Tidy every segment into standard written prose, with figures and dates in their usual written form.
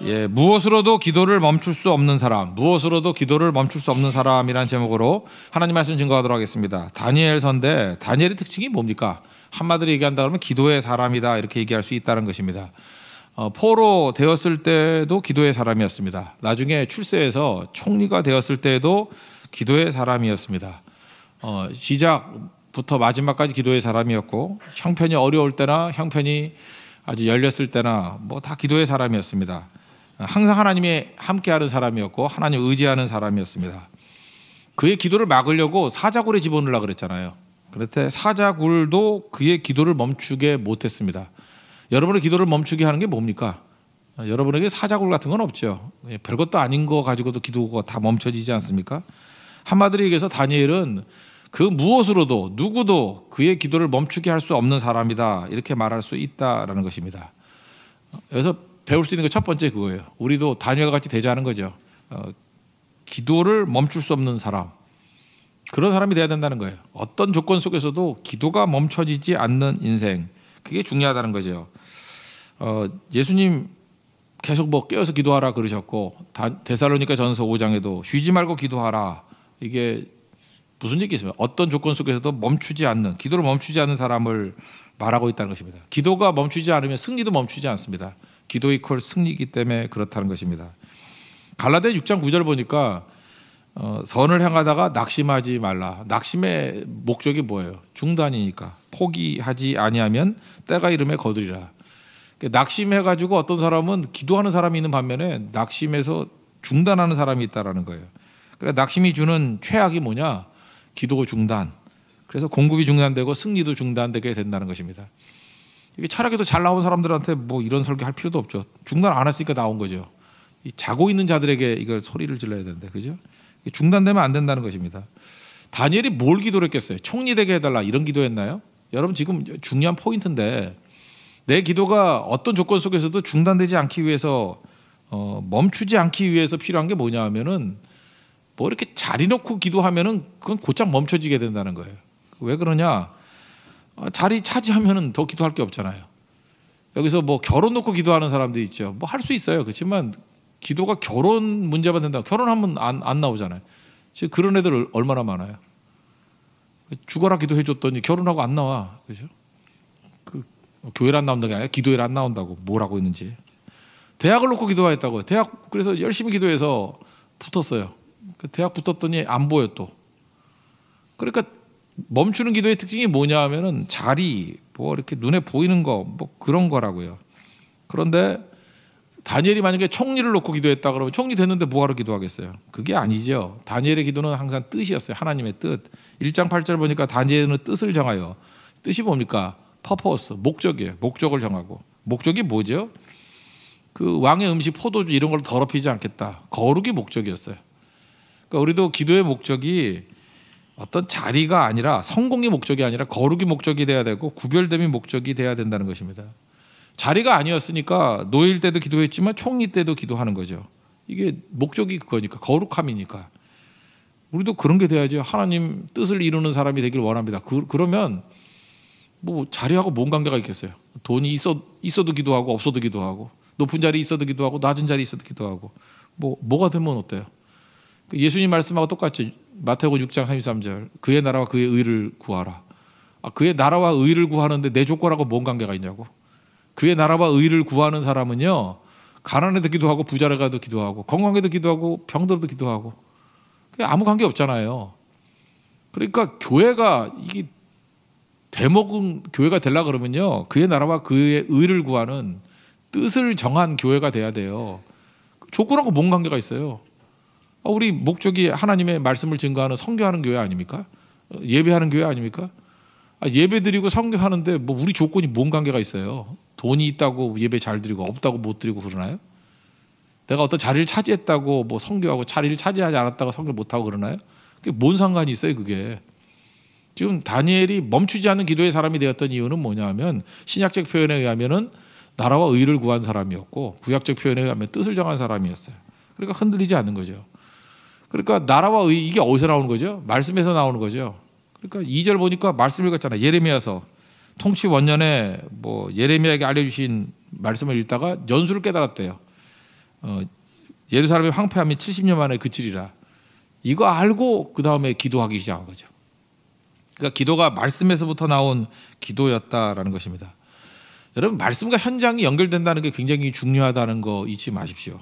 예, 무엇으로도 기도를 멈출 수 없는 사람, 무엇으로도 기도를 멈출 수 없는 사람이라는 제목으로 하나님 말씀 증거하도록 하겠습니다. 다니엘서인데 다니엘의 특징이 뭡니까? 한마디로 얘기한다 그러면 기도의 사람이다 이렇게 얘기할 수 있다는 것입니다. 포로 되었을 때도 기도의 사람이었습니다. 나중에 출세해서 총리가 되었을 때도 기도의 사람이었습니다. 시작부터 마지막까지 기도의 사람이었고 형편이 어려울 때나 형편이 아주 열렸을 때나 뭐 다 기도의 사람이었습니다. 항상 하나님이 함께하는 사람이었고 하나님 의지하는 사람이었습니다. 그의 기도를 막으려고 사자굴에 집어넣으려고 그랬잖아요. 그런데 사자굴도 그의 기도를 멈추게 못했습니다. 여러분의 기도를 멈추게 하는 게 뭡니까? 여러분에게 사자굴 같은 건 없죠. 별것도 아닌 거 가지고도 기도가 다 멈춰지지 않습니까? 한마디로 얘기해서 다니엘은 그 무엇으로도 누구도 그의 기도를 멈추게 할 수 없는 사람이다 이렇게 말할 수 있다라는 것입니다. 그래서 배울 수 있는 게 첫 번째 그거예요. 우리도 다니엘과 같이 되자는 거죠. 기도를 멈출 수 없는 사람, 그런 사람이 돼야 된다는 거예요. 어떤 조건 속에서도 기도가 멈춰지지 않는 인생, 그게 중요하다는 거죠. 예수님 계속 뭐 깨어서 기도하라 그러셨고 데살로니가 전서 5장에도 쉬지 말고 기도하라, 이게 무슨 얘기 있습니까? 어떤 조건 속에서도 멈추지 않는, 기도를 멈추지 않는 사람을 말하고 있다는 것입니다. 기도가 멈추지 않으면 승리도 멈추지 않습니다. 기도 이퀄 승리이기 때문에 그렇다는 것입니다. 갈라디아 6장 9절 보니까 선을 행하다가 낙심하지 말라. 낙심의 목적이 뭐예요? 중단이니까. 포기하지 아니하면 때가 이름에 거두리라. 낙심해가지고 어떤 사람은 기도하는 사람이 있는 반면에 낙심해서 중단하는 사람이 있다는 거예요. 그러니까 낙심이 주는 최악이 뭐냐? 기도 중단. 그래서 공급이 중단되고 승리도 중단되게 된다는 것입니다. 이게 철학에도 잘 나온 사람들한테 뭐 이런 설교할 필요도 없죠. 중단 안 했으니까 나온 거죠. 이 자고 있는 자들에게 이걸 소리를 질러야 되는데, 그죠? 중단되면 안 된다는 것입니다. 다니엘이 뭘 기도를 했겠어요? 총리 되게 해달라 이런 기도했나요? 여러분 지금 중요한 포인트인데, 내 기도가 어떤 조건 속에서도 중단되지 않기 위해서 멈추지 않기 위해서 필요한 게 뭐냐 하면은 뭐 이렇게 자리 놓고 기도하면은 그건 곧장 멈춰지게 된다는 거예요. 왜 그러냐? 자리 차지하면은 더 기도할 게 없잖아요. 여기서 뭐 결혼 놓고 기도하는 사람도 있죠. 뭐 할 수 있어요. 그렇지만 기도가 결혼 문제만 된다. 결혼하면 안 나오잖아요. 지금 그런 애들 얼마나 많아요. 죽어라 기도해 줬더니 결혼하고 안 나와. 그죠? 그 교회를 안 나온다는 게 아니라 기도회를 안 나온다고 뭘 하고 있는지. 대학을 놓고 기도했다고요. 대학 그래서 열심히 기도해서 붙었어요. 대학 붙었더니 안 보여 또. 그러니까 멈추는 기도의 특징이 뭐냐 하면은 자리, 뭐 이렇게 눈에 보이는 거, 뭐 그런 거라고요. 그런데 다니엘이 만약에 총리를 놓고 기도했다 그러면 총리 됐는데 뭐하러 기도하겠어요? 그게 아니죠. 다니엘의 기도는 항상 뜻이었어요. 하나님의 뜻. 1장 8절 보니까 다니엘은 뜻을 정하여. 뜻이 뭡니까? 퍼포스, 목적이에요. 목적을 정하고. 목적이 뭐죠? 그 왕의 음식, 포도주 이런 걸 더럽히지 않겠다. 거룩이 목적이었어요. 그러니까 우리도 기도의 목적이 어떤 자리가 아니라, 성공이 목적이 아니라 거룩이 목적이 돼야 되고 구별됨이 목적이 돼야 된다는 것입니다. 자리가 아니었으니까 노일 때도 기도했지만 총리 때도 기도하는 거죠. 이게 목적이 그거니까, 거룩함이니까. 우리도 그런 게 돼야죠. 하나님 뜻을 이루는 사람이 되길 원합니다. 그러면 뭐 자리하고 뭔 관계가 있겠어요? 돈이 있어도 기도하고 없어도 기도하고, 높은 자리 있어도 기도하고 낮은 자리 있어도 기도하고, 뭐가 되면 어때요? 예수님 말씀하고 똑같이 마태복음 6장 33절, 그의 나라와 그의 의를 구하라. 그의 나라와 의를 구하는데 내 조건하고 뭔 관계가 있냐고. 그의 나라와 의를 구하는 사람은요, 가난해도 기도하고 부자라도 기도하고 건강해도 기도하고 병들어도 기도하고, 아무 관계 없잖아요. 그러니까 교회가 이게 대목은 교회가 되려고 그러면요, 그의 나라와 그의 의를 구하는 뜻을 정한 교회가 돼야 돼요. 조건하고 뭔 관계가 있어요? 우리 목적이 하나님의 말씀을 증거하는 선교하는 교회 아닙니까? 예배하는 교회 아닙니까? 예배 드리고 선교하는데 뭐 우리 조건이 뭔 관계가 있어요? 돈이 있다고 예배 잘 드리고 없다고 못 드리고 그러나요? 내가 어떤 자리를 차지했다고 뭐 선교하고 자리를 차지하지 않았다고 선교 못하고 그러나요? 그게 뭔 상관이 있어요 그게? 지금 다니엘이 멈추지 않는 기도의 사람이 되었던 이유는 뭐냐면, 신약적 표현에 의하면은 나라와 의를 구한 사람이었고 구약적 표현에 의하면 뜻을 정한 사람이었어요. 그러니까 흔들리지 않는 거죠. 그러니까 나라와 의, 이게 어디서 나오는 거죠? 말씀에서 나오는 거죠. 그러니까 2절 보니까 말씀을 읽었잖아요. 예레미야서 통치 원년에 뭐 예레미야에게 알려주신 말씀을 읽다가 연수를 깨달았대요. 예루살렘의 황폐함이 70년 만에 그치리라. 이거 알고 그 다음에 기도하기 시작한 거죠. 그러니까 기도가 말씀에서부터 나온 기도였다라는 것입니다. 여러분, 말씀과 현장이 연결된다는 게 굉장히 중요하다는 거 잊지 마십시오.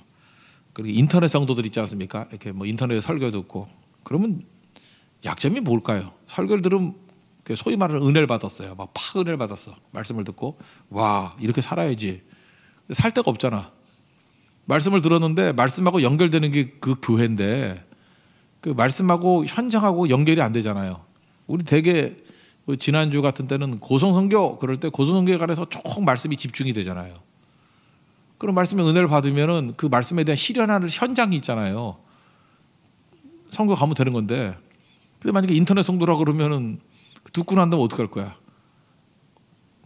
그리고 인터넷 성도들 있지 않습니까? 이렇게 뭐 인터넷에 설교 듣고 그러면 약점이 뭘까요? 설교를 들으면 소위 말하는 은혜를 받았어요. 막 은혜를 받았어. 말씀을 듣고 와, 이렇게 살아야지. 살 데가 없잖아. 말씀을 들었는데 말씀하고 연결되는 게 그 교회인데 그 말씀하고 현장하고 연결이 안 되잖아요. 우리 되게 지난주 같은 때는 고성선교 그럴 때 고성선교에 관해서 쭉 말씀이 집중이 되잖아요. 그런 말씀의 은혜를 받으면은 그 말씀에 대한 실현하는 현장이 있잖아요. 선교 가면 되는 건데, 근데 만약에 인터넷 성도라 그러면은 듣고 난 다음에 어떡할 거야?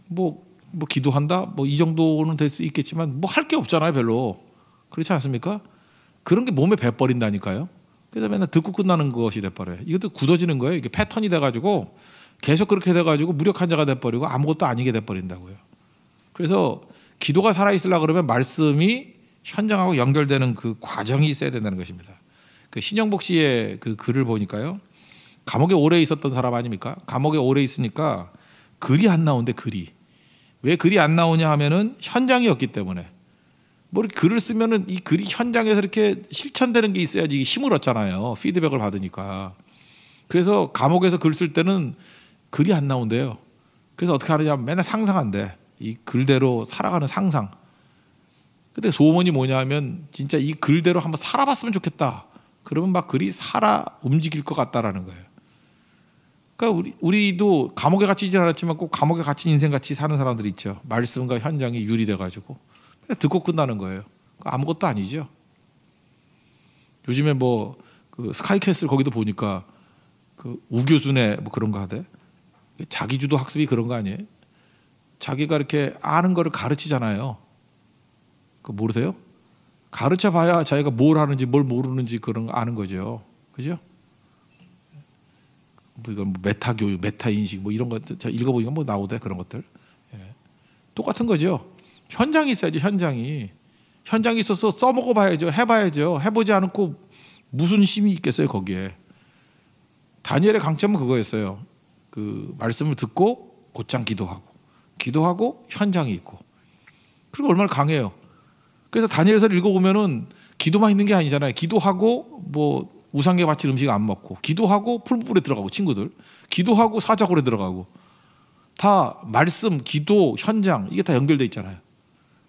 뭐 기도한다? 뭐 이 정도는 될 수 있겠지만 뭐 할 게 없잖아요, 별로. 그렇지 않습니까? 그런 게 몸에 배버린다니까요. 그래서 맨날 듣고 끝나는 것이 돼버려요. 이것도 굳어지는 거예요. 이게 패턴이 돼가지고 계속 그렇게 돼가지고 무력한 자가 돼버리고 아무것도 아니게 돼버린다고요. 그래서 기도가 살아있으려고 그러면 말씀이 현장하고 연결되는 그 과정이 있어야 된다는 것입니다. 그 신영복 씨의 그 글을 보니까요. 감옥에 오래 있었던 사람 아닙니까? 감옥에 오래 있으니까 글이 안 나오는데 글이. 왜 글이 안 나오냐 하면은 현장이 없기 때문에. 뭐 이렇게 글을 쓰면은 이 글이 현장에서 이렇게 실천되는 게 있어야지 힘을 얻잖아요. 피드백을 받으니까. 그래서 감옥에서 글 쓸 때는 글이 안 나온대요. 그래서 어떻게 하느냐 맨날 상상한대. 이 글대로 살아가는 상상. 근데 소원이 뭐냐면 진짜 이 글대로 한번 살아봤으면 좋겠다. 그러면 막 글이 살아 움직일 것 같다라는 거예요. 그러니까 우리도 감옥에 갇히진 않았지만 꼭 감옥에 갇힌 인생 같이 사는 사람들이 있죠. 말씀과 현장이 유리돼가지고 듣고 끝나는 거예요. 아무것도 아니죠. 요즘에 뭐 그 스카이캐슬 거기도 보니까 그 우교순회 뭐 그런 거 하대. 자기주도 학습이 그런 거 아니에요? 자기가 이렇게 아는 거를 가르치잖아요. 그거 모르세요? 가르쳐 봐야 자기가 뭘 하는지 뭘 모르는지 그런 거 아는 거죠. 그죠? 뭐 이건 뭐 메타 교육, 메타 인식 뭐 이런 거 저 읽어보니까 뭐 나오대 그런 것들. 예. 똑같은 거죠. 현장이 있어야지. 현장이 있어서 써먹어 봐야죠. 해봐야죠. 해보지 않고 무슨 힘이 있겠어요 거기에. 다니엘의 강점은 그거였어요. 그 말씀을 듣고 곧장 기도하고 현장이 있고. 그리고 얼마나 강해요. 그래서 다니엘서를 읽어보면은 기도만 있는 게 아니잖아요. 기도하고 뭐 우상에 바칠 음식 안 먹고, 기도하고 풀불에 들어가고, 친구들 기도하고 사자굴에 들어가고, 다 말씀, 기도, 현장 이게 다 연결돼 있잖아요.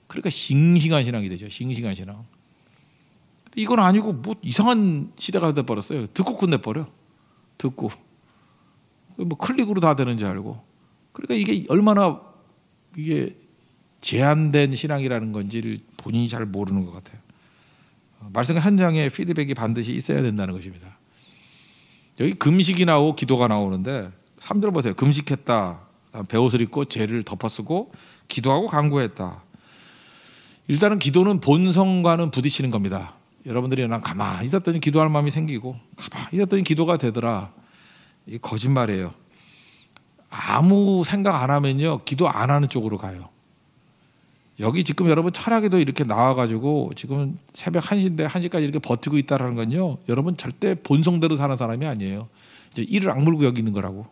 그러니까 싱싱한 신앙이 되죠. 싱싱한 신앙. 이건 아니고 뭐 이상한 시대가 돼버렸어요. 듣고 끝내버려. 듣고 뭐 클릭으로 다 되는지 알고. 그러니까 이게 얼마나 이게 제한된 신앙이라는 건지를 본인이 잘 모르는 것 같아요. 말씀 현장에 피드백이 반드시 있어야 된다는 것입니다. 여기 금식이 나오고 기도가 나오는데 3절 보세요. 금식했다. 베옷을 입고 죄를 덮어쓰고 기도하고 간구했다. 일단은 기도는 본성과는 부딪히는 겁니다. 여러분들이 난 가만히 있었더니 기도할 마음이 생기고 가만히 있었더니 기도가 되더라. 이게 거짓말이에요. 아무 생각 안 하면요 기도 안 하는 쪽으로 가요. 여기 지금 여러분 철학에도 이렇게 나와가지고 지금 새벽 1시인데 1시까지 이렇게 버티고 있다는 건요 여러분 절대 본성대로 사는 사람이 아니에요. 이제 이를 악물고 여기는 거라고.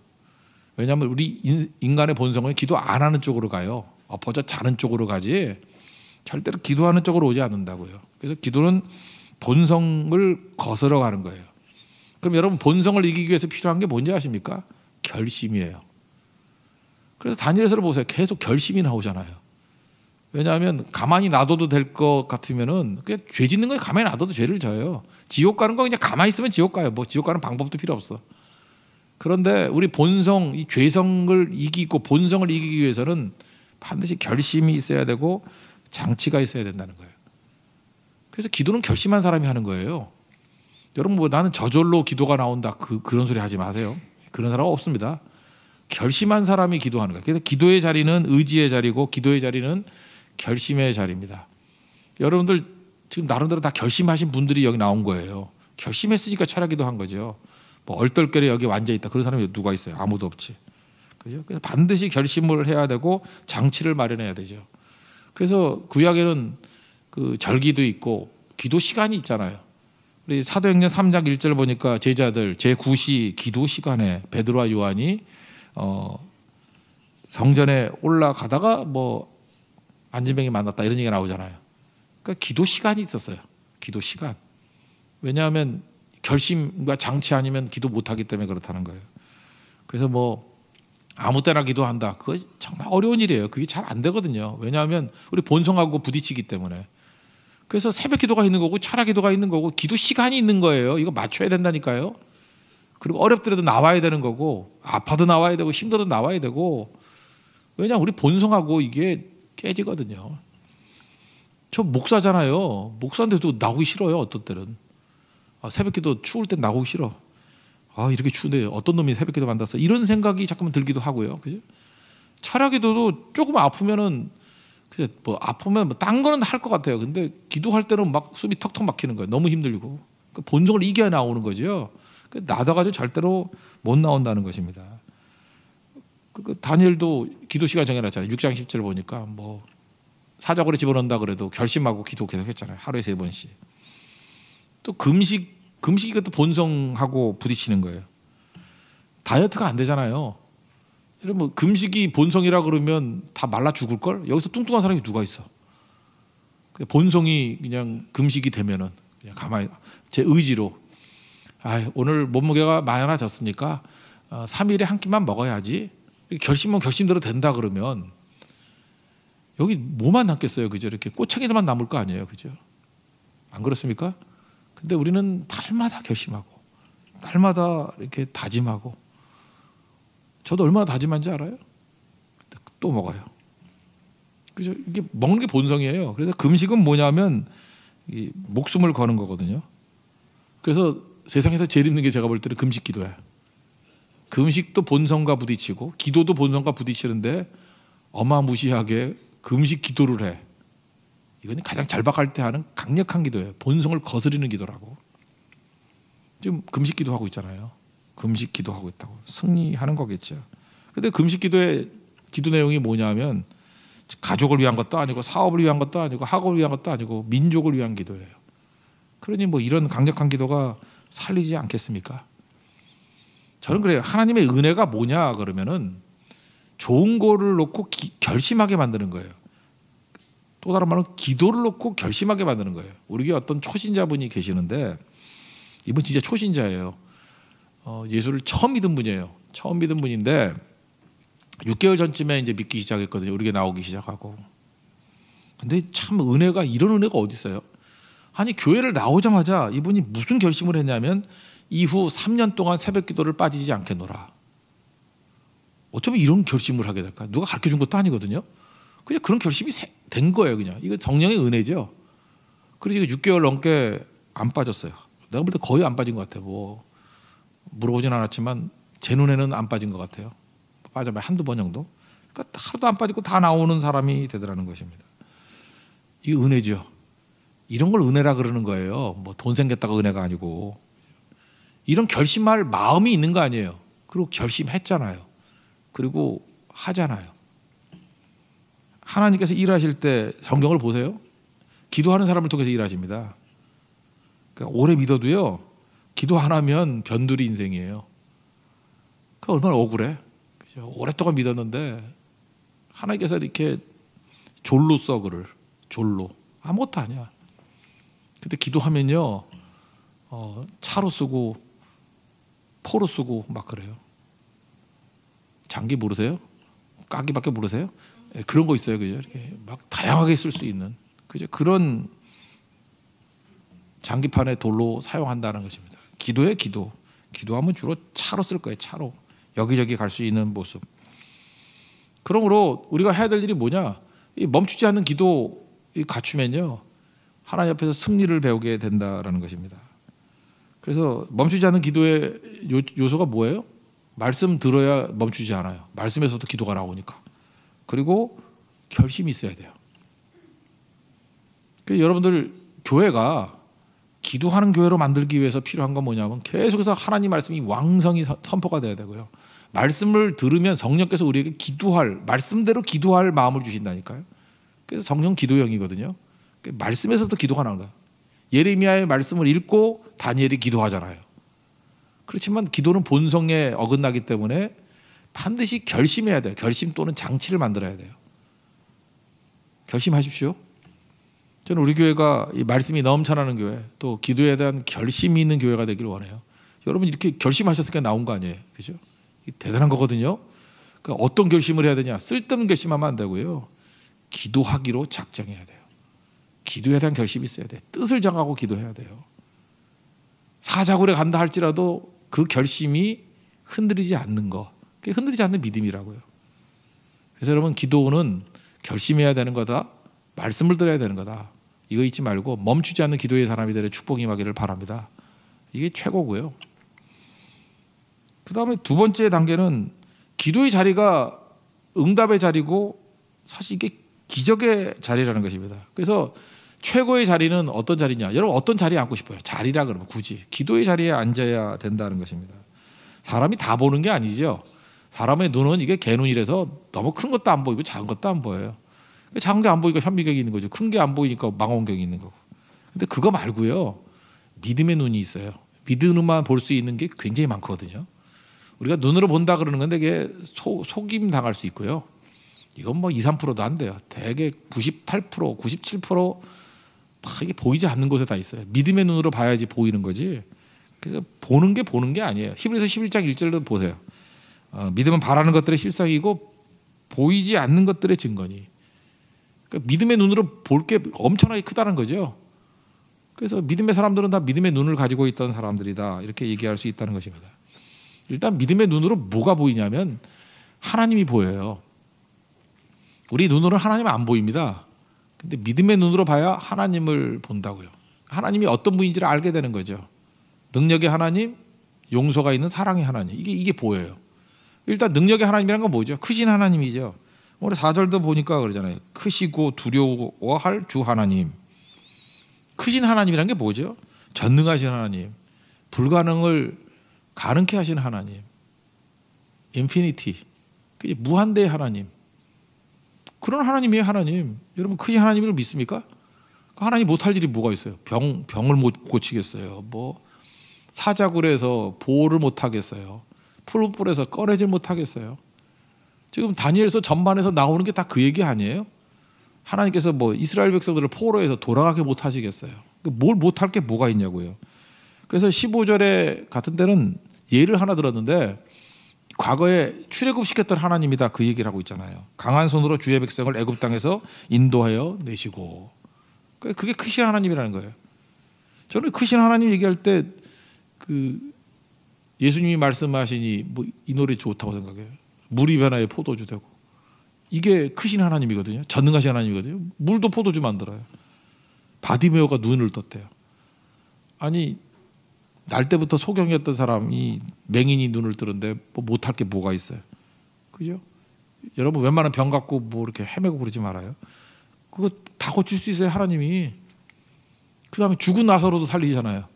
왜냐하면 우리 인간의 본성은 기도 안 하는 쪽으로 가요. 엎어져 자는 쪽으로 가지 절대로 기도하는 쪽으로 오지 않는다고요. 그래서 기도는 본성을 거스러 가는 거예요. 그럼 여러분 본성을 이기기 위해서 필요한 게 뭔지 아십니까? 결심이에요. 그래서 다니엘서를 보세요. 계속 결심이 나오잖아요. 왜냐하면 가만히 놔둬도 될 것 같으면은 죄 짓는 거에 가만히 놔둬도 죄를 져요. 지옥 가는 거 그냥 가만히 있으면 지옥 가요. 뭐 지옥 가는 방법도 필요 없어. 그런데 우리 본성, 이 죄성을 이기고 본성을 이기기 위해서는 반드시 결심이 있어야 되고 장치가 있어야 된다는 거예요. 그래서 기도는 결심한 사람이 하는 거예요. 여러분 뭐 나는 저절로 기도가 나온다 그런 소리 하지 마세요. 그런 사람 없습니다. 결심한 사람이 기도하는 거예요. 그래서 기도의 자리는 의지의 자리고 기도의 자리는 결심의 자리입니다. 여러분들 지금 나름대로 다 결심하신 분들이 여기 나온 거예요. 결심했으니까 철학기도 한 거죠. 뭐 얼떨결에 여기 앉아 있다 그런 사람이 누가 있어요? 아무도 없지. 그죠? 그래서 반드시 결심을 해야 되고 장치를 마련해야 되죠. 그래서 구약에는 그 절기도 있고 기도 시간이 있잖아요. 우리 사도행전 3장 1절 보니까 제자들 제9시 기도 시간에 베드로와 요한이 성전에 올라가다가 뭐 안진뱅이 만났다 이런 얘기가 나오잖아요. 그러니까 기도 시간이 있었어요. 기도 시간. 왜냐하면 결심과 장치 아니면 기도 못하기 때문에 그렇다는 거예요. 그래서 뭐 아무 때나 기도한다. 그거 정말 어려운 일이에요. 그게 잘 안 되거든요. 왜냐하면 우리 본성하고 부딪히기 때문에. 그래서 새벽 기도가 있는 거고 철학 기도가 있는 거고 기도 시간이 있는 거예요. 이거 맞춰야 된다니까요. 그리고 어렵더라도 나와야 되는 거고 아파도 나와야 되고 힘들어도 나와야 되고 왜냐하면 우리 본성하고 이게 깨지거든요. 저 목사잖아요. 목사인데도 나오기 싫어요. 어떤 때는. 새벽 기도 추울 땐 나오기 싫어. 이렇게 추운데 어떤 놈이 새벽 기도 만났어. 이런 생각이 자꾸만 들기도 하고요. 그죠? 철학 기도도 조금 아프면은 뭐 아프면 뭐 딴 거는 할 것 같아요. 근데 기도할 때는 막 숨이 턱턱 막히는 거예요. 너무 힘들고. 그 본성을 이겨야 나오는 거죠. 나다가지고 절대로 못 나온다는 것입니다. 다니엘도 기도 시간 정해놨잖아요. 6장 10절 보니까 뭐 사적으로 집어넣는다 그래도 결심하고 기도 계속 했잖아요. 하루에 3번씩. 또 금식 이것도 본성하고 부딪히는 거예요. 다이어트가 안 되잖아요. 뭐 금식이 본성이라 그러면 다 말라 죽을 걸? 여기서 뚱뚱한 사람이 누가 있어? 본성이 그냥 금식이 되면은 그냥 가만히 제 의지로 오늘 몸무게가 많아졌으니까 3일에 한 끼만 먹어야지. 결심은 결심대로 된다 그러면 여기 뭐만 남겠어요, 그죠? 이렇게 꼬챙이들만 남을 거 아니에요, 그죠? 안 그렇습니까? 근데 우리는 날마다 결심하고 날마다 이렇게 다짐하고 저도 얼마나 다짐한지 알아요? 또 먹어요. 그죠? 이게 먹는 게 본성이에요. 그래서 금식은 뭐냐면 이 목숨을 거는 거거든요. 그래서 세상에서 제일 힘든 게 제가 볼 때는 금식 기도야. 금식도 본성과 부딪히고 기도도 본성과 부딪히는데 어마무시하게 금식 기도를 해. 이건 가장 절박할 때 하는 강력한 기도예요. 본성을 거스리는 기도라고. 지금 금식 기도하고 있잖아요. 금식 기도하고 있다고. 승리하는 거겠죠. 그런데 금식 기도의 기도 내용이 뭐냐면 가족을 위한 것도 아니고 사업을 위한 것도 아니고 학업을 위한 것도 아니고 민족을 위한 기도예요. 그러니 뭐 이런 강력한 기도가 살리지 않겠습니까? 저는 그래요. 하나님의 은혜가 뭐냐 그러면은 좋은 거를 놓고 결심하게 만드는 거예요. 또 다른 말은 기도를 놓고 결심하게 만드는 거예요. 우리 교회 어떤 초신자분이 계시는데 이분 진짜 초신자예요. 예수를 처음 믿은 분이에요. 처음 믿은 분인데 6개월 전쯤에 이제 믿기 시작했거든요. 우리 교회 나오기 시작하고. 근데 참 은혜가 이런 은혜가 어디 있어요? 아니 교회를 나오자마자 이분이 무슨 결심을 했냐면 이후 3년 동안 새벽 기도를 빠지지 않겠노라. 어쩌면 이런 결심을 하게 될까? 누가 가르쳐 준 것도 아니거든요. 그냥 그런 결심이 된 거예요. 그냥 이거 성령의 은혜죠. 그래서 6개월 넘게 안 빠졌어요. 내가 볼 때 거의 안 빠진 것 같아요. 뭐 물어보진 않았지만 제 눈에는 안 빠진 것 같아요. 빠져봐야 한두 번 정도. 그러니까 하루도 안 빠지고 다 나오는 사람이 되더라는 것입니다. 이게 은혜죠. 이런 걸 은혜라 그러는 거예요. 뭐 돈 생겼다가 은혜가 아니고. 이런 결심할 마음이 있는 거 아니에요. 그리고 결심했잖아요. 그리고 하잖아요. 하나님께서 일하실 때 성경을 보세요. 기도하는 사람을 통해서 일하십니다. 그러니까 오래 믿어도요. 기도 안 하면 변두리 인생이에요. 그 얼마나 억울해. 그죠? 오랫동안 믿었는데 하나님께서 이렇게 졸로 써 그를. 졸로. 아무것도 아니야. 근데 기도하면요. 차로 쓰고 포로 쓰고 막 그래요. 장기 모르세요? 까기밖에 모르세요? 그런 거 있어요, 그죠? 이렇게 막 다양하게 쓸 수 있는 그죠? 그런 장기판의 돌로 사용한다는 것입니다. 기도에 기도하면 주로 차로 쓸 거예요. 차로 여기저기 갈 수 있는 모습. 그러므로 우리가 해야 될 일이 뭐냐? 이 멈추지 않는 기도 갖추면요, 하나님 앞에서 승리를 배우게 된다라는 것입니다. 그래서 멈추지 않는 기도의 요소가 뭐예요? 말씀 들어야 멈추지 않아요. 말씀에서도 기도가 나오니까. 그리고 결심이 있어야 돼요. 그래서 여러분들 교회가 기도하는 교회로 만들기 위해서 필요한 건 뭐냐면 계속해서 하나님 말씀이 왕성히 선포가 돼야 되고요. 말씀을 들으면 성령께서 우리에게 말씀대로 기도할 마음을 주신다니까요. 그래서 성령 기도형이거든요. 말씀에서부터 기도가 나오는 거예요. 예레미야의 말씀을 읽고 다니엘이 기도하잖아요. 그렇지만 기도는 본성에 어긋나기 때문에 반드시 결심해야 돼요. 결심 또는 장치를 만들어야 돼요. 결심하십시오. 저는 우리 교회가 이 말씀이 넘쳐나는 교회, 또 기도에 대한 결심이 있는 교회가 되기를 원해요. 여러분 이렇게 결심하셨으니까 나온 거 아니에요, 그죠? 대단한 거거든요. 그러니까 어떤 결심을 해야 되냐? 쓸데없는 결심하면 안 되고요. 기도하기로 작정해야 돼요. 기도에 대한 결심이 있어야 돼요. 뜻을 정하고 기도해야 돼요. 사자굴에 간다 할지라도 그 결심이 흔들리지 않는 거, 그게 흔들리지 않는 믿음이라고요. 그래서 여러분 기도는 결심해야 되는 거다. 말씀을 들어야 되는 거다. 이거 잊지 말고 멈추지 않는 기도의 사람이 되는 축복이 임하기를 바랍니다. 이게 최고고요. 그 다음에 두 번째 단계는 기도의 자리가 응답의 자리고 사실 이게 기적의 자리라는 것입니다. 그래서 최고의 자리는 어떤 자리냐? 여러분 어떤 자리에 앉고 싶어요? 자리라 그러면 굳이 기도의 자리에 앉아야 된다는 것입니다. 사람이 다 보는 게 아니죠. 사람의 눈은 이게 개눈이라서 너무 큰 것도 안 보이고 작은 것도 안 보여요. 작은 게 안 보이니까 현미경이 있는 거죠. 큰 게 안 보이니까 망원경이 있는 거고. 근데 그거 말고요. 믿음의 눈이 있어요. 믿음으로만 볼 수 있는 게 굉장히 많거든요. 우리가 눈으로 본다 그러는 건데 이게 속임 당할 수 있고요. 이건 뭐 2, 3%도 안 돼요. 대개 98%, 97%다 이게 보이지 않는 곳에 다 있어요. 믿음의 눈으로 봐야지 보이는 거지. 그래서 보는 게 아니에요. 히브리서 11장 1절로 보세요. 믿음은 바라는 것들의 실상이고 보이지 않는 것들의 증거니. 그러니까 믿음의 눈으로 볼 게 엄청나게 크다는 거죠. 그래서 믿음의 사람들은 다 믿음의 눈을 가지고 있던 사람들이다. 이렇게 얘기할 수 있다는 것입니다. 일단 믿음의 눈으로 뭐가 보이냐면 하나님이 보여요. 우리 눈으로는 하나님 안 보입니다. 근데 믿음의 눈으로 봐야 하나님을 본다고요. 하나님이 어떤 분인지를 알게 되는 거죠. 능력의 하나님, 용서가 있는 사랑의 하나님. 이게 보여요. 일단 능력의 하나님이란 건 뭐죠? 크신 하나님이죠. 오늘 4절도 보니까 그러잖아요. 크시고 두려워할 주 하나님. 크신 하나님이란 게 뭐죠? 전능하신 하나님. 불가능을 가능케 하신 하나님. 인피니티. 무한대의 하나님. 그런 하나님이에요, 하나님. 여러분 크신 하나님을 믿습니까? 하나님 못할 일이 뭐가 있어요? 병을 못 고치겠어요. 뭐 사자굴에서 보호를 못 하겠어요. 풀불에서 꺼내질 못하겠어요. 지금 다니엘서 전반에서 나오는 게 다 그 얘기 아니에요? 하나님께서 뭐 이스라엘 백성들을 포로해서 돌아가게 못 하시겠어요. 뭘 못할 게 뭐가 있냐고요. 그래서 15절에 같은 때는 예를 하나 들었는데 과거에 출애굽시켰던 하나님이다 그 얘기를 하고 있잖아요. 강한 손으로 주의 백성을 애굽 땅에서 인도하여 내시고. 그게 크신 하나님이라는 거예요. 저는 크신 하나님 얘기할 때 그 예수님이 말씀하시니 뭐 이 노래 좋다고 생각해요. 물이 변화에 포도주 되고. 이게 크신 하나님이거든요. 전능하신 하나님이거든요. 물도 포도주 만들어요. 바디메오가 눈을 떴대요. 아니 날 때부터 소경이었던 사람이 맹인이 눈을 뜨는데 뭐 못할 게 뭐가 있어요. 그죠? 여러분 웬만한 병 갖고 뭐 이렇게 헤매고 그러지 말아요. 그거 다 고칠 수 있어요, 하나님이. 그 다음에 죽은 나사로도 살리잖아요.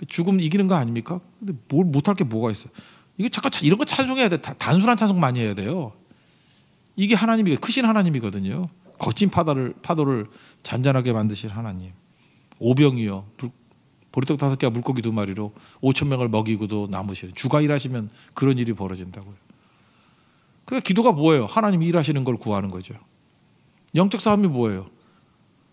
죽음 이기는 거 아닙니까? 근데 뭘 못할 게 뭐가 있어요. 이거 잠깐 이런 거 찬송해야 돼. 단순한 찬송 많이 해야 돼요. 이게 하나님이 크신 하나님이거든요. 거친 파도를 잔잔하게 만드실 하나님. 오병이요. 보리떡 5개와 물고기 2마리로 5,000명을 먹이고도 남으시는. 주가 일하시면 그런 일이 벌어진다고요. 그러니까 기도가 뭐예요? 하나님이 일하시는 걸 구하는 거죠. 영적 싸움이 뭐예요?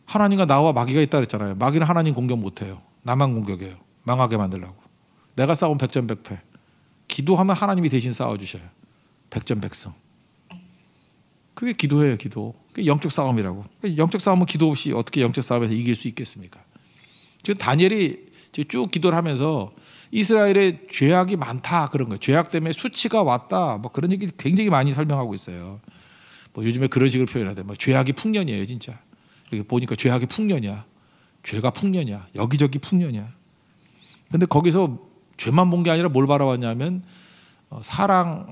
하나님과 나와 마귀가 있다 그랬잖아요. 마귀는 하나님 공격 못해요. 나만 공격해요. 망하게 만들려고. 내가 싸운 백전백패. 기도하면 하나님이 대신 싸워주셔요. 백전백승. 그게 기도예요, 기도. 그게 영적 싸움이라고. 영적 싸움은 기도 없이 어떻게 영적 싸움에서 이길 수 있겠습니까? 지금 다니엘이 쭉 기도를 하면서 이스라엘의 죄악이 많다 그런 거예요. 죄악 때문에 수치가 왔다. 뭐 그런 얘기 굉장히 많이 설명하고 있어요. 뭐 요즘에 그런 식으로 표현하대. 뭐 죄악이 풍년이에요, 진짜. 여기 보니까 죄악이 풍년이야. 죄가 풍년이야. 여기저기 풍년이야. 근데 거기서 죄만 본 게 아니라 뭘 바라봤냐면 사랑을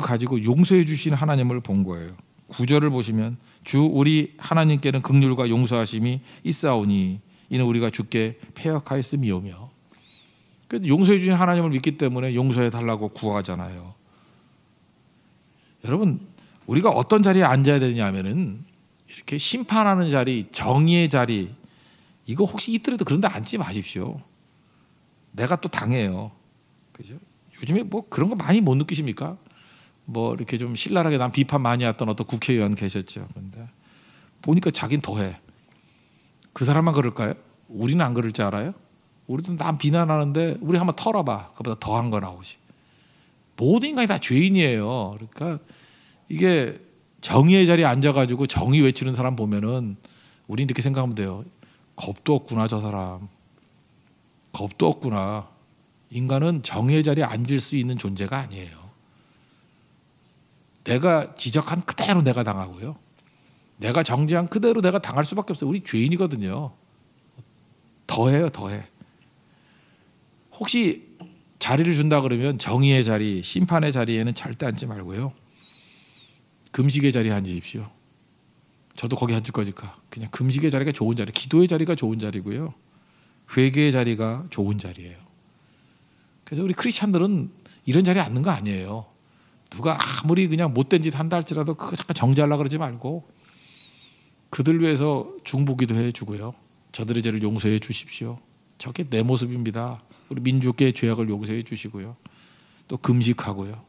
가지고 용서해 주신 하나님을 본 거예요. 9절을 보시면 주 우리 하나님께는 긍휼과 용서하심이 있사오니 이는 우리가 주께 패역하였음이오며. 용서해 주신 하나님을 믿기 때문에 용서해 달라고 구하잖아요. 여러분 우리가 어떤 자리에 앉아야 되냐면은 이렇게 심판하는 자리, 정의의 자리, 이거 혹시 있더라도 그런 데 앉지 마십시오. 내가 또 당해요. 그죠? 요즘에 뭐 그런 거 많이 못 느끼십니까? 뭐 이렇게 좀 신랄하게 난 비판 많이 했던 어떤 국회의원 계셨죠. 그런데 보니까 자기는 더해. 그 사람만 그럴까요? 우리는 안 그럴 줄 알아요? 우리도 남 비난하는데 우리 한번 털어봐. 그보다 더한 거 나오지. 모든 인간이 다 죄인이에요. 그러니까 이게 정의의 자리에 앉아가지고 정의 외치는 사람 보면은 우리 이렇게 생각하면 돼요. 겁도 없구나 저 사람. 겁도 없구나. 인간은 정의의 자리에 앉을 수 있는 존재가 아니에요. 내가 지적한 그대로 내가 당하고요. 내가 정죄한 그대로 내가 당할 수밖에 없어요. 우리 죄인이거든요. 더해요, 더해. 혹시 자리를 준다 그러면 정의의 자리, 심판의 자리에는 절대 앉지 말고요. 금식의 자리에 앉으십시오. 저도 거기 앉을 거니까. 그냥 금식의 자리가 좋은 자리, 기도의 자리가 좋은 자리고요. 회개의 자리가 좋은 자리예요. 그래서 우리 크리스찬들은 이런 자리에 앉는 거 아니에요. 누가 아무리 그냥 못된 짓 한다 할지라도 그거 잠깐 정죄하려고 그러지 말고 그들 위해서 중보기도 해주고요. 저들의 죄를 용서해 주십시오. 저게 내 모습입니다. 우리 민족의 죄악을 용서해 주시고요. 또 금식하고요.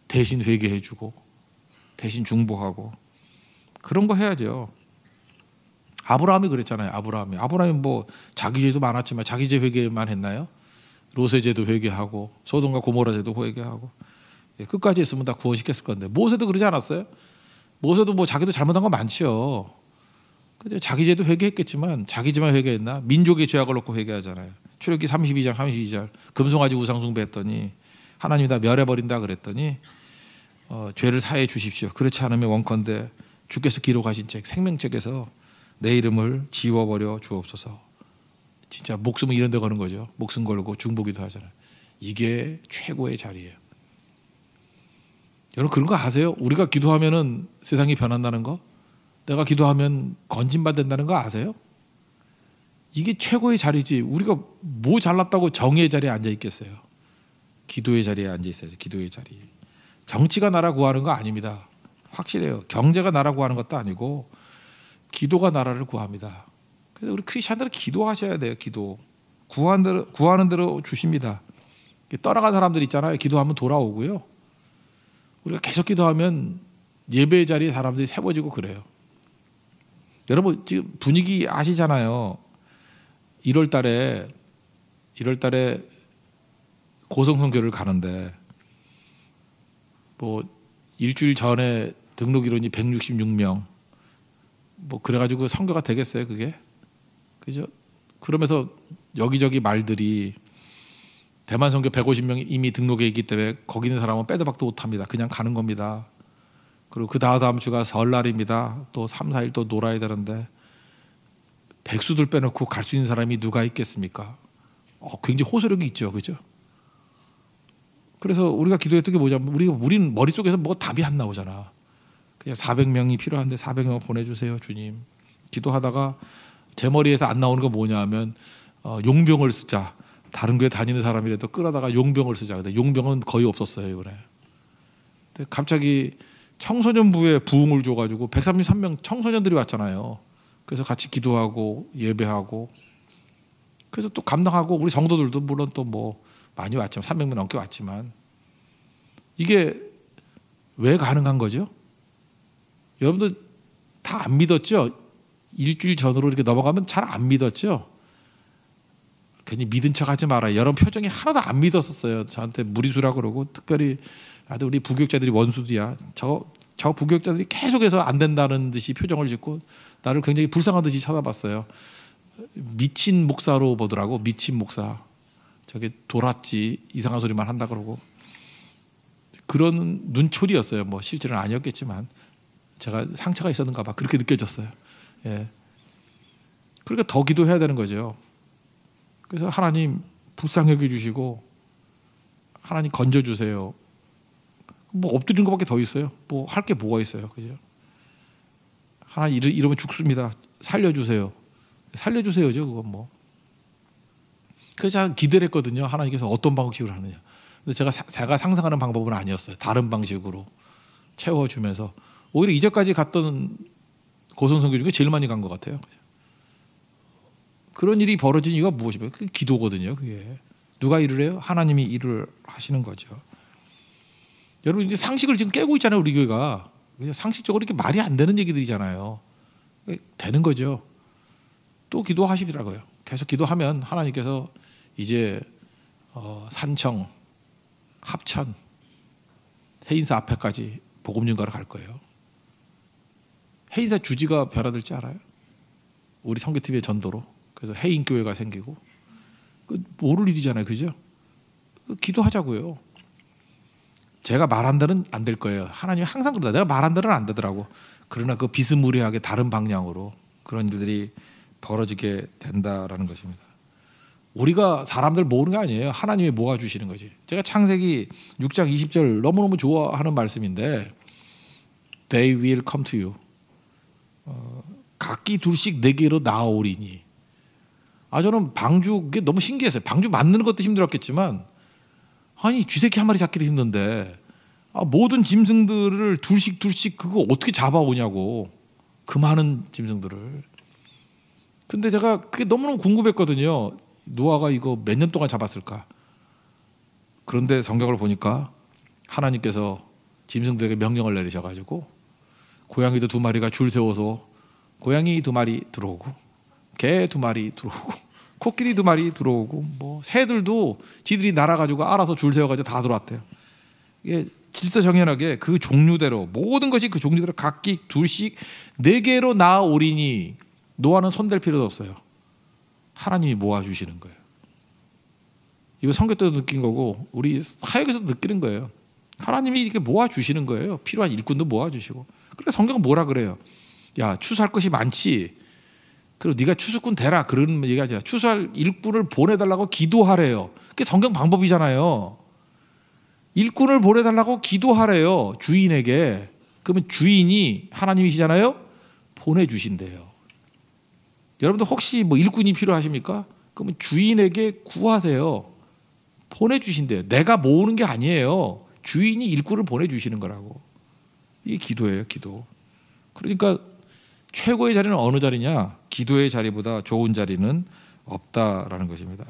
대신 회개해 주고 대신 중보하고 그런 거 해야죠. 아브라함이 그랬잖아요. 아브라함이 뭐 자기 죄도 많았지만 자기 죄 회개만 했나요? 롯의 죄도 회개하고 소돔과 고모라 죄도 회개하고 끝까지 했으면 다 구원시켰을 건데 모세도 그러지 않았어요? 모세도 뭐 자기도 잘못한 거 많지요. 근데 자기 죄도 회개했겠지만 자기 죄만 회개했나? 민족의 죄악을 놓고 회개하잖아요. 출애굽기 32장 금송아지 우상 숭배했더니 하나님이 다 멸해버린다 그랬더니 죄를 사해 주십시오. 그렇지 않으면 원컨대 주께서 기록하신 책 생명책에서 내 이름을 지워버려 주옵소서. 진짜 목숨을 이런 데 거는 거죠. 목숨 걸고 중보기도 하잖아요. 이게 최고의 자리예요. 여러분 그런 거 아세요? 우리가 기도하면은 세상이 변한다는 거? 내가 기도하면 건진받는다는 거 아세요? 이게 최고의 자리지. 우리가 뭐 잘났다고 정의의 자리에 앉아 있겠어요? 기도의 자리에 앉아 있어야죠. 기도의 자리. 정치가 나라 구하는 거 아닙니다. 확실해요. 경제가 나라 구하는 것도 아니고 기도가 나라를 구합니다. 그래서 우리 크리스찬들은 기도하셔야 돼요. 기도. 구하는 대로 주십니다. 떠나간 사람들 있잖아요. 기도하면 돌아오고요. 우리가 계속 기도하면 예배의 자리에 사람들이 세워지고 그래요. 여러분 지금 분위기 아시잖아요. 1월 달에 고성선교를 가는데 뭐 일주일 전에 등록 인원이 166명 뭐 그래가지고 선교가 되겠어요 그게? 그죠? 그러면서 여기저기 말들이 대만 선교 150명이 이미 등록해 있기 때문에 거기 있는 사람은 빼도 박도 못합니다. 그냥 가는 겁니다. 그리고 그 다음 주가 설날입니다. 또 3, 4일 또 놀아야 되는데 백수들 빼놓고 갈 수 있는 사람이 누가 있겠습니까? 굉장히 호소력이 있죠. 그죠? 그래서 우리가 기도했던 게 뭐냐면 우리는 머릿속에서 뭐가 답이 안 나오잖아. 그냥 400명이 필요한데 400명 보내주세요 주님. 기도하다가 제 머리에서 안 나오는 거 뭐냐 하면 용병을 쓰자. 다른 교회 다니는 사람이라도 끌어다가 용병을 쓰자. 근데 용병은 거의 없었어요 이번에. 근데 갑자기 청소년부에 부흥을 줘가지고 133명 청소년들이 왔잖아요. 그래서 같이 기도하고 예배하고 그래서 또 감당하고 우리 성도들도 물론 또 뭐 많이 왔지만 300명 넘게 왔지만 이게 왜 가능한 거죠? 여러분들 다 안 믿었죠? 일주일 전으로 이렇게 넘어가면 잘 안 믿었죠? 괜히 믿은 척 하지 말아요. 여러분 표정이 하나도 안 믿었었어요. 저한테 무리수라 그러고 특별히 우리 부교육자들이 원수들이야. 저 부교육자들이 계속해서 안 된다는 듯이 표정을 짓고 나를 굉장히 불쌍한 듯이 쳐다봤어요. 미친 목사로 보더라고. 미친 목사. 저게 돌았지 이상한 소리만 한다 그러고 그런 눈초리였어요. 뭐 실제로는 아니었겠지만 제가 상처가 있었는가 봐. 그렇게 느껴졌어요. 예. 그러니까 더 기도해야 되는 거죠. 그래서 하나님 불쌍히 여겨주시고 하나님 건져주세요. 뭐 엎드리는 것밖에 더 있어요. 뭐 할 게 뭐가 있어요. 그죠? 하나님 이러면 죽습니다. 살려주세요. 살려주세요죠. 그건 뭐. 그래서 제가 기대를 했거든요. 하나님께서 어떤 방식으로 하느냐. 근데 제가 상상하는 방법은 아니었어요. 다른 방식으로 채워주면서 오히려 이제까지 갔던 고성선교 중에 제일 많이 간 것 같아요. 그런 일이 벌어진 이유가 무엇입니까? 그게 기도거든요. 그게 누가 일을 해요? 하나님이 일을 하시는 거죠. 여러분 이제 상식을 지금 깨고 있잖아요. 우리 교회가 상식적으로 이렇게 말이 안 되는 얘기들이잖아요. 되는 거죠. 또 기도하시더라고요. 계속 기도하면 하나님께서 이제 산청, 합천, 해인사 앞에까지 복음 전가로 갈 거예요. 해인사 주지가 변화될지 알아요? 우리 선교팀의 전도로. 그래서 해인교회가 생기고 모를 일이잖아요. 그죠? 기도하자고요. 제가 말한 대로는 안 될 거예요. 하나님이 항상 그러다. 내가 말한 대로는 안 되더라고. 그러나 그 비스무리하게 다른 방향으로 그런 일들이 벌어지게 된다라는 것입니다. 우리가 사람들 모으는 게 아니에요. 하나님이 모아주시는 거지. 제가 창세기 6장 20절 너무너무 좋아하는 말씀인데 They will come to you. 각기 둘씩 내게로 나아오리니. 저는 방주 그게 너무 신기했어요. 방주 만드는 것도 힘들었겠지만 아니 쥐새끼 한 마리 잡기도 힘든데 모든 짐승들을 둘씩 그거 어떻게 잡아오냐고. 그 많은 짐승들을. 근데 제가 그게 너무너무 궁금했거든요. 노아가 이거 몇 년 동안 잡았을까? 그런데 성경을 보니까 하나님께서 짐승들에게 명령을 내리셔가지고 고양이도 2마리가 줄 세워서 고양이 2마리 들어오고 개 2마리 들어오고 코끼리 2마리 들어오고 뭐 새들도 지들이 날아가지고 알아서 줄 세워가지고 다 들어왔대요. 이게 질서정연하게 그 종류대로 모든 것이 그 종류대로 각기 둘씩 4개로 나아오리니 노아는 손댈 필요도 없어요. 하나님이 모아주시는 거예요. 이거 선교 때도 느낀 거고 우리 사역에서도 느끼는 거예요. 하나님이 이렇게 모아주시는 거예요. 필요한 일꾼도 모아주시고. 그러니까 성경은 뭐라 그래요? 야 추수할 것이 많지. 그리고 네가 추수꾼 되라. 그런 얘기가 아니라 추수할 일꾼을 보내달라고 기도하래요. 그게 성경 방법이잖아요. 일꾼을 보내달라고 기도하래요. 주인에게. 그러면 주인이 하나님이시잖아요. 보내주신대요. 여러분들 혹시 뭐 일꾼이 필요하십니까? 그러면 주인에게 구하세요. 보내주신대요. 내가 모으는 게 아니에요. 주인이 일꾼을 보내주시는 거라고. 이게 기도예요. 기도. 그러니까 최고의 자리는 어느 자리냐? 기도의 자리보다 좋은 자리는 없다라는 것입니다.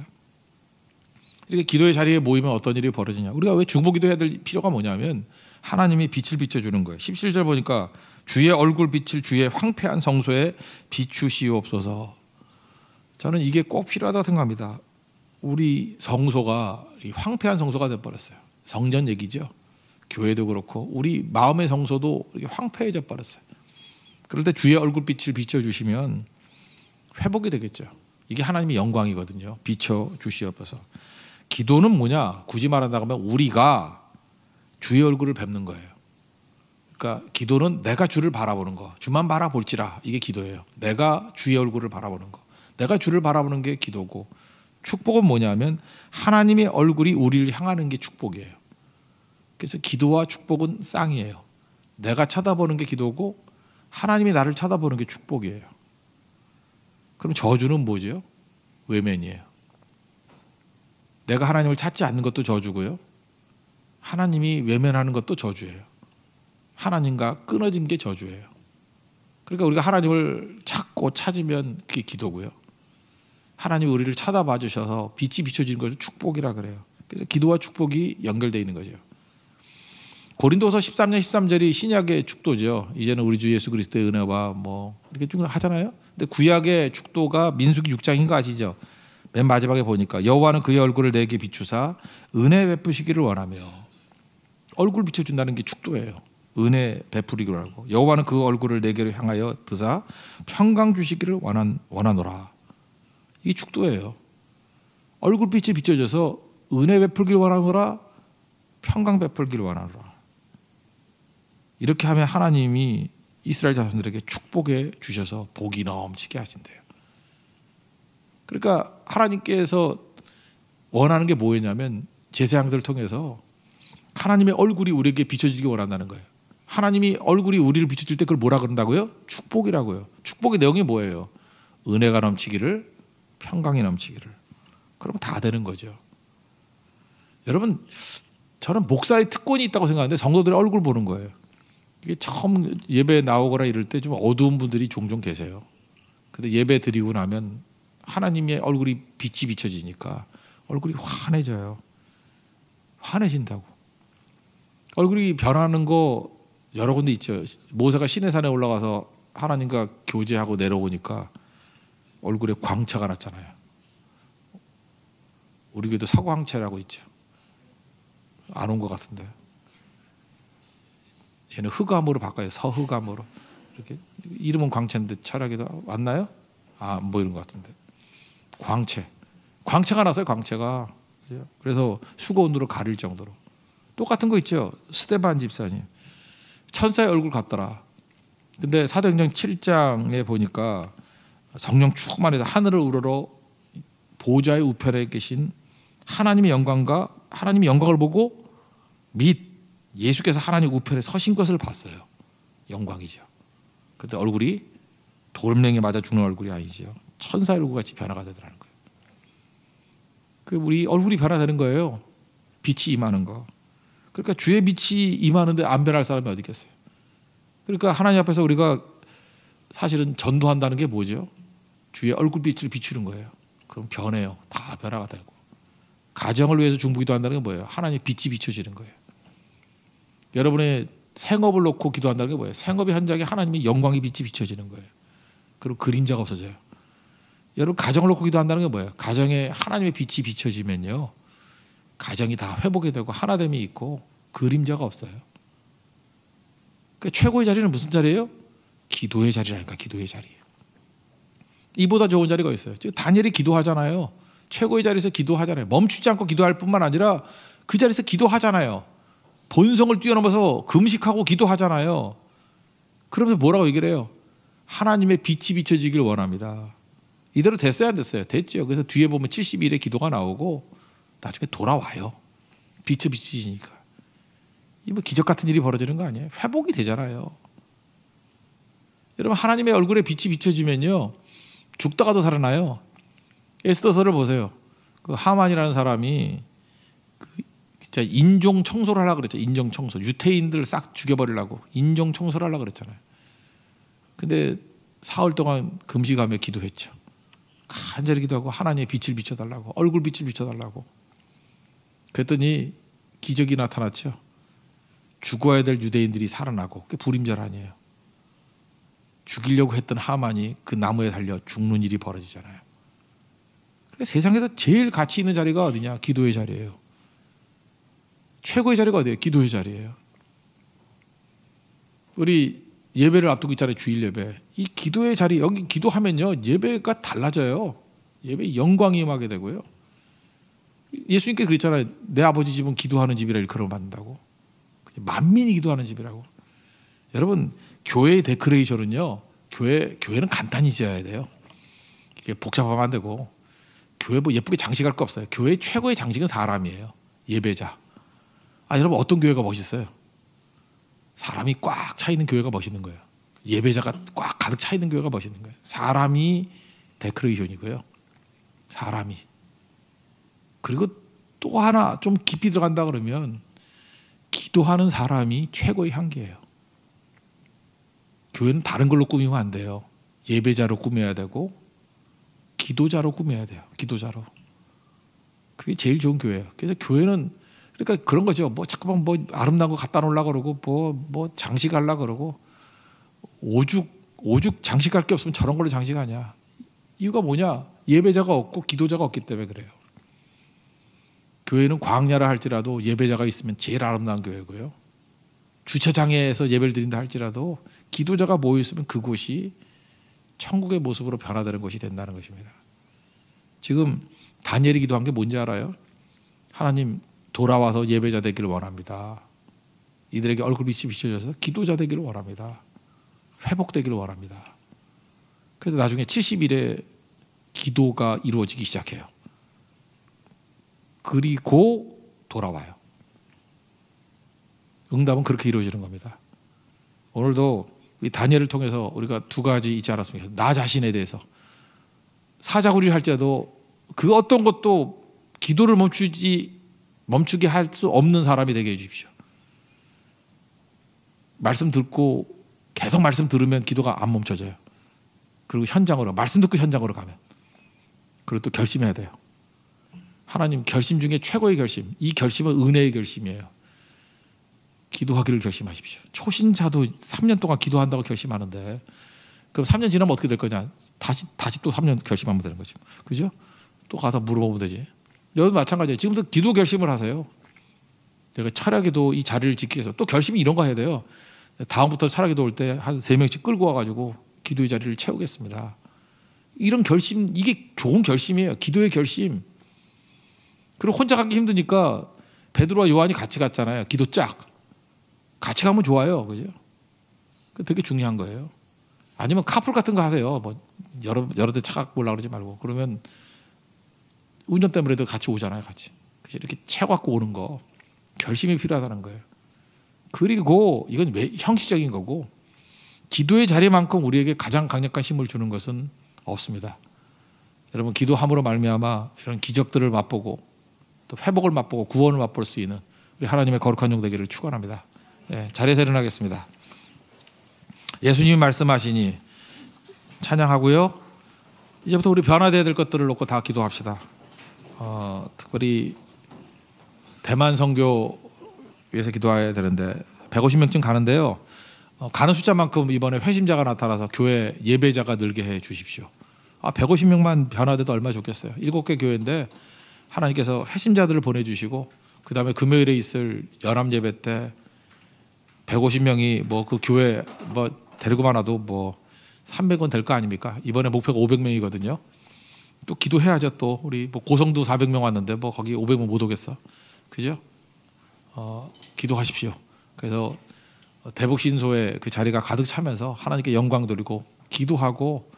이렇게 기도의 자리에 모이면 어떤 일이 벌어지냐? 우리가 왜 중보기도해야 될 필요가 뭐냐면 하나님이 빛을 비춰주는 거예요. 17절 보니까 주의 얼굴 빛을 주의 황폐한 성소에 비추시옵소서. 저는 이게 꼭 필요하다고 생각합니다. 우리 성소가 황폐한 성소가 되어버렸어요. 성전 얘기죠. 교회도 그렇고 우리 마음의 성소도 황폐해져 버렸어요. 그럴 때 주의 얼굴빛을 비춰주시면 회복이 되겠죠. 이게 하나님의 영광이거든요. 비춰주시옵소서. 기도는 뭐냐? 굳이 말한다고 하면 우리가 주의 얼굴을 뵙는 거예요. 그러니까 기도는 내가 주를 바라보는 거. 주만 바라볼지라. 이게 기도예요. 내가 주의 얼굴을 바라보는 거. 내가 주를 바라보는 게 기도고, 축복은 뭐냐면 하나님의 얼굴이 우리를 향하는 게 축복이에요. 그래서 기도와 축복은 쌍이에요. 내가 쳐다보는 게 기도고 하나님이 나를 쳐다보는 게 축복이에요. 그럼 저주는 뭐죠? 외면이에요. 내가 하나님을 찾지 않는 것도 저주고요. 하나님이 외면하는 것도 저주예요. 하나님과 끊어진 게 저주예요. 그러니까 우리가 하나님을 찾고 찾으면 그게 기도고요. 하나님이 우리를 쳐다봐 주셔서 빛이 비춰지는 것을 축복이라 그래요. 그래서 기도와 축복이 연결되어 있는 거죠. 고린도서 13장 13절이 신약의 축도죠. 이제는 우리 주 예수 그리스도의 은혜와 뭐 이렇게 쭉 하잖아요. 근데 구약의 축도가 민수기 6장인 거 아시죠? 맨 마지막에 보니까 여호와는 그의 얼굴을 내게 비추사 은혜 베푸시기를 원하며, 얼굴 비춰준다는 게 축도예요. 은혜 베푸리기로 하고, 여호와는 그 얼굴을 내게로 향하여 드사 평강 주시기를 원하노라. 이게 축도예요. 얼굴빛이 비춰져서 은혜 베풀기를 원하노라, 평강 베풀기를 원하노라. 이렇게 하면 하나님이 이스라엘 자손들에게 축복해 주셔서 복이 넘치게 하신대요. 그러니까 하나님께서 원하는 게 뭐였냐면 제사장들을 통해서 하나님의 얼굴이 우리에게 비춰지기 원한다는 거예요. 하나님이 얼굴이 우리를 비춰줄 때 그걸 뭐라 그런다고요? 축복이라고요. 축복의 내용이 뭐예요? 은혜가 넘치기를, 평강이 넘치기를. 그러면 다 되는 거죠. 여러분, 저는 목사의 특권이 있다고 생각하는데 성도들의 얼굴 보는 거예요. 이게 처음 예배 나오거나 이럴 때 좀 어두운 분들이 종종 계세요. 근데 예배 드리고 나면 하나님의 얼굴이 빛이 비춰지니까 얼굴이 환해져요. 환해진다고. 얼굴이 변하는 거 여러 군데 있죠. 모세가 시내산에 올라가서 하나님과 교제하고 내려오니까 얼굴에 광채가 났잖아요. 우리 교회도 사광채라고 있죠. 안 온 것 같은데. 얘는 흑암으로 바꿔요. 서흑암으로. 이렇게 이름은 광채인데 철학에도 왔나요? 안 보이는 것 같은데. 광채가 났어요. 광채가. 그래서 수고온으로 가릴 정도로. 똑같은 거 있죠. 스데반 집사님. 천사의 얼굴 같더라. 근데 사도행전 7장에 보니까 성령 충만해서 하늘을 우러러 보좌의 우편에 계신 하나님의 영광과 하나님의 영광을 보고 및 예수께서 하나님 우편에 서신 것을 봤어요. 영광이죠. 그때 얼굴이 돌멩이에 맞아 죽는 얼굴이 아니죠. 천사의 얼굴같이 변화가 되더라는 거예요. 그 우리 얼굴이 변화되는 거예요. 빛이 임하는 거. 그러니까 주의 빛이 임하는데 안 변할 사람이 어디 있겠어요. 그러니까 하나님 앞에서 우리가 사실은 전도한다는 게 뭐죠? 주의 얼굴빛을 비추는 거예요. 그럼 변해요. 다 변화가 되고. 가정을 위해서 중보기도 한다는 게 뭐예요? 하나님의 빛이 비춰지는 거예요. 여러분의 생업을 놓고 기도한다는 게 뭐예요? 생업의 현장에 하나님의 영광의 빛이 비춰지는 거예요. 그리고 그림자가 없어져요. 여러분 가정을 놓고 기도한다는 게 뭐예요? 가정에 하나님의 빛이 비춰지면요, 가정이 다 회복이 되고 하나됨이 있고 그림자가 없어요. 그러니까 최고의 자리는 무슨 자리예요? 기도의 자리라니까. 기도의 자리예요. 이보다 좋은 자리가 있어요. 다니엘이 기도하잖아요. 최고의 자리에서 기도하잖아요. 멈추지 않고 기도할 뿐만 아니라 그 자리에서 기도하잖아요. 본성을 뛰어넘어서 금식하고 기도하잖아요. 그러면서 뭐라고 얘기를 해요? 하나님의 빛이 비춰지길 원합니다. 이대로 됐어야 안 됐어요? 됐죠. 그래서 뒤에 보면 70일의 기도가 나오고 나중에 돌아와요. 빛이 비춰지니까. 이 뭐 기적 같은 일이 벌어지는 거 아니에요? 회복이 되잖아요. 여러분 하나님의 얼굴에 빛이 비춰지면요, 죽다가도 살아나요. 에스더서를 보세요. 그 하만이라는 사람이 진짜 인종 청소를 하려고 그랬죠. 인종 청소. 유태인들을 싹 죽여버리려고 인종 청소를 하려고 그랬잖아요. 근데 사흘 동안 금식하며 기도했죠. 간절히 기도하고 하나님의 빛을 비춰달라고, 얼굴 빛을 비춰달라고. 그랬더니 기적이 나타났죠. 죽어야 될 유대인들이 살아나고. 그게 불임절 아니에요. 죽이려고 했던 하만이 그 나무에 달려 죽는 일이 벌어지잖아요. 그러니까 세상에서 제일 가치 있는 자리가 어디냐? 기도의 자리예요. 최고의 자리가 어디예요? 기도의 자리예요. 우리 예배를 앞두고 있잖아요. 주일 예배. 이 기도의 자리, 여기 기도하면요, 예배가 달라져요. 예배 영광이 임하게 되고요. 예수님께 그랬잖아요. 내 아버지 집은 기도하는 집이라 일컬음 받는다고. 만민이 기도하는 집이라고. 여러분 교회의 데코레이션은요, 교회는 간단히 지어야 돼요. 이게 복잡하면 안 되고. 교회 뭐 예쁘게 장식할 거 없어요. 교회 최고의 장식은 사람이에요. 예배자. 여러분 어떤 교회가 멋있어요? 사람이 꽉 차 있는 교회가 멋있는 거예요. 예배자가 꽉 가득 차 있는 교회가 멋있는 거예요. 사람이 데코레이션이고요. 사람이. 그리고 또 하나 좀 깊이 들어간다 그러면 기도하는 사람이 최고의 향기예요. 교회는 다른 걸로 꾸미면 안 돼요. 예배자로 꾸며야 되고 기도자로 꾸며야 돼요. 기도자로. 그게 제일 좋은 교회예요. 그래서 교회는 그러니까 그런 거죠. 뭐 자꾸만 뭐 아름다운 거 갖다 놓으려고 그러고 뭐 장식하려고 그러고 오죽 장식할 게 없으면 저런 걸로 장식하냐. 이유가 뭐냐? 예배자가 없고 기도자가 없기 때문에 그래요. 교회는 광야라 할지라도 예배자가 있으면 제일 아름다운 교회고요. 주차장에서 예배를 드린다 할지라도 기도자가 모여 있으면 그곳이 천국의 모습으로 변화되는 것이 된다는 것입니다. 지금 다니엘이 기도한 게 뭔지 알아요? 하나님 돌아와서 예배자 되기를 원합니다. 이들에게 얼굴빛이 비춰져서 기도자 되기를 원합니다. 회복되기를 원합니다. 그래서 나중에 70일에 기도가 이루어지기 시작해요. 그리고 돌아와요. 응답은 그렇게 이루어지는 겁니다. 오늘도 이 다니엘을 통해서 우리가 두 가지 있지 않았습니까? 나 자신에 대해서 사자구리를 할지라도 그 어떤 것도 기도를 멈추게 할 수 없는 사람이 되게 해주십시오. 말씀 듣고 계속 말씀 들으면 기도가 안 멈춰져요. 그리고 현장으로 말씀 듣고 현장으로 가면 그리고 또 결심해야 돼요. 하나님 결심 중에 최고의 결심, 이 결심은 은혜의 결심이에요. 기도하기를 결심하십시오. 초신자도 3년 동안 기도한다고 결심하는데 그럼 3년 지나면 어떻게 될 거냐? 다시 또 3년 결심하면 되는 거죠. 그죠? 또 가서 물어보면 되지. 여러분 마찬가지예요. 지금도 기도 결심을 하세요. 내가 철야기도 이 자리를 지키기 위해서 또 결심이 이런 거 해야 돼요. 다음부터 철야기도 올 때 한 3명씩 끌고 와가지고 기도의 자리를 채우겠습니다. 이런 결심, 이게 좋은 결심이에요. 기도의 결심. 그리고 혼자 가기 힘드니까 베드로와 요한이 같이 갔잖아요. 기도 짝. 같이 가면 좋아요. 그죠? 되게 중요한 거예요. 아니면 카풀 같은 거 하세요. 뭐 여러 대 차 갖고 올라 그러지 말고. 그러면 운전 때문에도 같이 오잖아요. 같이. 그래서 이렇게 채 갖고 오는 거. 결심이 필요하다는 거예요. 그리고 이건 왜 형식적인 거고 기도의 자리만큼 우리에게 가장 강력한 힘을 주는 것은 없습니다. 여러분 기도함으로 말미암아 이런 기적들을 맛보고 또 회복을 맛보고 구원을 맛볼 수 있는 우리 하나님의 거룩한 종 되기를 축원합니다. 예, 자리에서 일어나겠습니다. 예수님이 말씀하시니 찬양하고요. 이제부터 우리 변화되어야 될 것들을 놓고 다 기도합시다. 특별히 대만 선교 위해서 기도해야 되는데 150명쯤 가는데요. 가는 숫자만큼 이번에 회심자가 나타나서 교회 예배자가 늘게 해 주십시오. 150명만 변화돼도 얼마나 좋겠어요. 7개 교회인데 하나님께서 회심자들을 보내주시고 그 다음에 금요일에 있을 연합 예배 때 150명이 뭐 그 교회 뭐 데리고만 와도 뭐 300원 될 거 아닙니까? 이번에 목표가 500명이거든요. 또 기도해야죠. 또 우리 뭐 고성도 400명 왔는데 뭐 거기 500명 못 오겠어. 그죠? 기도하십시오. 그래서 대북신소의 그 자리가 가득 차면서 하나님께 영광 돌리고 기도하고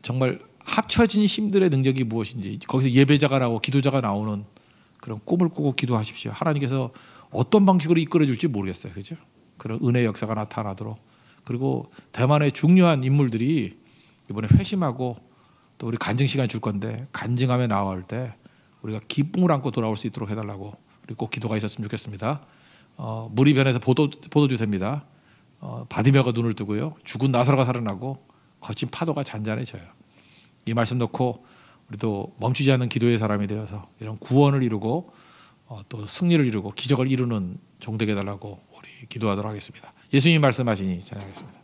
정말 합쳐진 힘들의 능력이 무엇인지 거기서 예배자가 나오고 기도자가 나오는 그런 꿈을 꾸고 기도하십시오. 하나님께서 어떤 방식으로 이끌어 줄지 모르겠어요. 그죠? 그런 은혜의 역사가 나타나도록. 그리고 대만의 중요한 인물들이 이번에 회심하고 또 우리 간증 시간 줄 건데 간증하며 나올 때 우리가 기쁨을 안고 돌아올 수 있도록 해달라고 우리 꼭 기도가 있었으면 좋겠습니다. 물이 변해서 포도주새입니다. 바디메어가 눈을 뜨고요. 죽은 나사로가 살아나고 거친 파도가 잔잔해져요. 이 말씀 놓고 우리도 멈추지 않는 기도의 사람이 되어서 이런 구원을 이루고 또 승리를 이루고 기적을 이루는 종 되게 해달라고 우리 기도하도록 하겠습니다. 예수님이 말씀하시니 찬양하겠습니다.